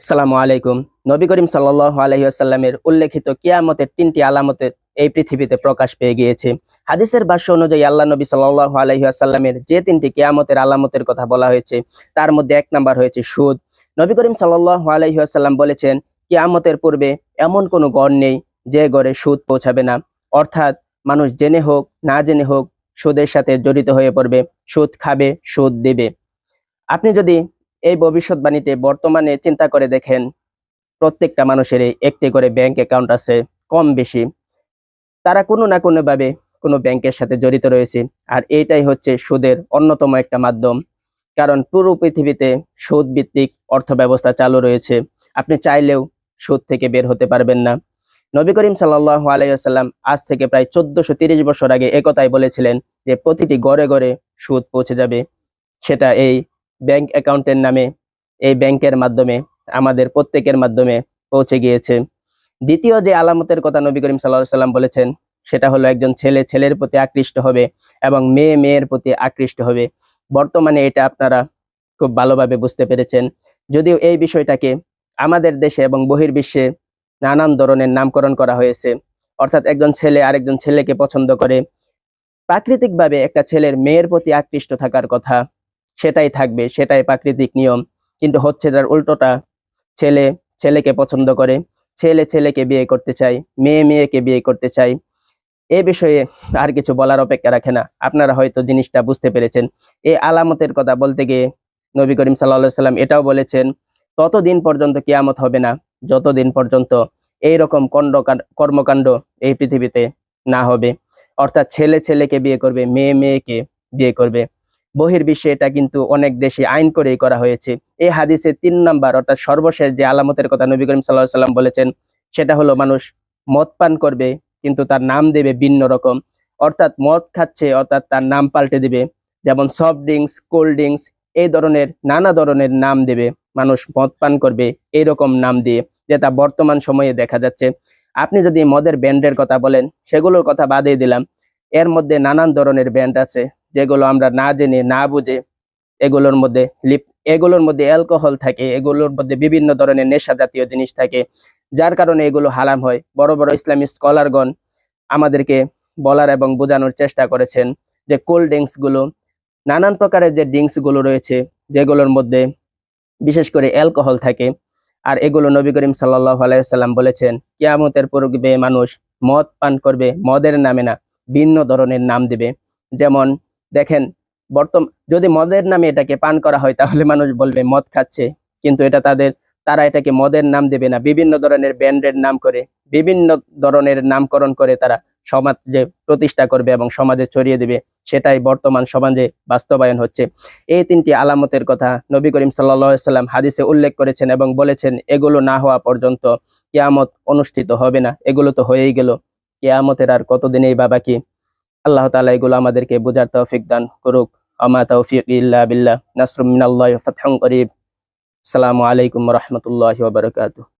আসসালামু আলাইকুম। নবী করিম সাল্লাল্লাহু আলাইহি ওয়াসাল্লামের উল্লেখিত কিয়ামতের ৩টি আলামতের এই পৃথিবীতে প্রকাশ পেয়ে গিয়েছে। হাদিসের ভাষ্য অনুযায়ী আল্লাহ নবী সাল্লাল্লাহু আলাইহি ওয়াসাল্লামের যে ৩টি কিয়ামতের আলামতের কথা বলা হয়েছে তার মধ্যে ১ নাম্বার হয়েছে সুদ। নবী করিম সাল্লাল্লাহু আলাইহি ওয়াসাল্লাম বলেছেন, কিয়ামতের পূর্বে এমন কোনো ঘর নেই যে ঘরে সুদ পৌঁছাবে না। অর্থাৎ মানুষ জেনে হোক না জেনে হোক সুদের সাথে জড়িত হয়ে পড়বে, সুদ খাবে, সুদ দেবে। আপনি যদি এই ভবিষ্যৎবাণীতে বর্তমানে চিন্তা করে দেখেন, প্রত্যেকটা মানুষেরই একটি করে ব্যাংক অ্যাকাউন্ট আছে কম বেশি। তারা কোনো না কোনোভাবে কোনো ব্যাংকের সাথে জড়িত রয়েছে। আর এইটাই হচ্ছে সুদের অন্যতম একটা মাধ্যম। কারণ পুরো পৃথিবীতে সুদ ভিত্তিক অর্থ ব্যবস্থা চালু রয়েছে। আপনি চাইলেও সুদ থেকে বের হতে পারবেন না। নবী করিম সাল্লাল্লাহু আলাইহি ওয়াসাল্লাম আজ থেকে প্রায় 1430 বছর আগে একথাই বলেছিলেন যে প্রতিটি ঘরে ঘরে সুদ পৌঁছে যাবে। সেটা এই ব্যাংক অ্যাকাউন্টের নামে, এই ব্যাংকের মাধ্যমে, আমাদের প্রত্যেকের মাধ্যমে পৌঁছে গিয়েছে। দ্বিতীয় যে আলামতের কথা নবী করিম সাল্লাল্লাহু আলাইহি ওয়াসাল্লাম বলেছেন, সেটা হলো একজন ছেলে ছেলের প্রতি আকৃষ্ট হবে এবং মেয়ে মেয়ের প্রতি আকৃষ্ট হবে। বর্তমানে এটা আপনারা খুব ভালোভাবে বুঝতে পেরেছেন। যদিও এই বিষয়টাকে আমাদের দেশে এবং বহির্বিশ্বে নানান ধরনের নামকরণ করা হয়েছে। অর্থাৎ একজন ছেলে আরেকজন ছেলেকে পছন্দ করে। প্রাকৃতিকভাবে একটা ছেলের মেয়ের প্রতি আকৃষ্ট থাকার কথা, সেটাই থাকবে, সেটাই প্রাকৃতিক নিয়ম। কিন্তু হচ্ছে তার উল্টোটা। ছেলে ছেলেকে পছন্দ করে, ছেলে ছেলেকে বিয়ে করতে চায়, মেয়ে মেয়েকে বিয়ে করতে চায়। এ বিষয়ে আর কিছু বলার অপেক্ষা রাখে না। আপনারা হয়তো জিনিসটা বুঝতে পেরেছেন। এই আলামতের কথা বলতে গিয়ে নবী করিম সাল্লাল্লাহু আলাইহি ওয়াসাল্লাম এটাও বলেছেন, ততদিন পর্যন্ত কিয়ামত হবে না যতদিন পর্যন্ত এইরকম কর্মকাণ্ড এই পৃথিবীতে না হবে। অর্থাৎ ছেলে ছেলেকে বিয়ে করবে, মেয়ে মেয়েকে বিয়ে করবে। বহির্বিশ্বে এটা কিন্তু অনেক দেশে আইন করেই করা হয়েছে। এই হাদিসে ৩ নাম্বার অর্থাৎ সর্বশেষ যে আলামতের কথা নবী করিম সাল্লাল্লাহু আলাইহি ওয়াসাল্লাম বলেছেন, সেটা হলো মানুষ মদ পান করবে কিন্তু তার নাম দেবে ভিন্ন রকম। অর্থাৎ মদ খাচ্ছে, অর্থাৎ তার নাম পাল্টে দিবে। যেমন সফট ড্রিঙ্কস, কোল্ড ড্রিঙ্কস, এই ধরনের নানা ধরনের নাম দেবে। মানুষ মদ পান করবে এইরকম নাম দিয়ে, যেটা বর্তমান সময়ে দেখা যাচ্ছে। আপনি যদি মদের ব্র্যান্ডের কথা বলেন, সেগুলোর কথা বাদই দিলাম। এর মধ্যে নানান ধরনের ব্র্যান্ড আছে যেগুলো আমরা না জেনে না বুঝে এগুলোর মধ্যে এগুলোর মধ্যে অ্যালকোহল থাকে, এগুলোর মধ্যে বিভিন্ন ধরনের নেশা জাতীয় জিনিস থাকে, যার কারণে এগুলো হারাম হয়। বড় বড় ইসলামী স্কলারগণ আমাদেরকে বলার এবং বোঝানোর চেষ্টা করেছেন যে কোল্ড ড্রিঙ্কস গুলো, নানান প্রকারের যে ড্রিঙ্কস গুলো রয়েছে, যেগুলোর মধ্যে বিশেষ করে অ্যালকোহল থাকে, আর এগুলো নবী করিম সাল্লাল্লাহু আলাইহি ওয়াসাল্লাম বলেছেন কিয়ামতের পূর্বে মানুষ মদ পান করবে, মদের নামে না, ভিন্ন ধরনের নাম দিবে। যেমন দেখেন, যদি মদের নামে এটাকে পান করা হয় তাহলে মানুষ বলবে মদ খাচ্ছে, কিন্তু তারা এটাকে মদের নাম দেবে না, বিভিন্ন ধরনের ব্র্যান্ডের নাম করে, বিভিন্ন ধরনের নামকরণ করে তারা সমাজে প্রতিষ্ঠা করবে এবং সমাজে ছড়িয়ে দিবে। সেটাই বর্তমান সমাজে বাস্তবায়ন হচ্ছে। এই ৩টি আলামতের কথা নবী করিম সাল্লাল্লাহু আলাইহি ওয়াসাল্লাম হাদিসে উল্লেখ করেছেন এবং বলেছেন এগুলো না হওয়া পর্যন্ত কিয়ামত অনুষ্ঠিত হবে না। এগুলো তো হয়েই গেল, কিয়ামতের আর কতদিনেই বা বাকি। আল্লাহ তাআলা এগুলো আমাদেরকে বোঝার তৌফিক দান করুক। আমা তাওফিক ইল্লা বিল্লাহ। নাসরুম মিনাল্লাহি ওয়া ফাতহুন করিব। আসসালামু আলাইকুম ওয়া রাহমাতুল্লাহি ওয়া বারাকাতুহু।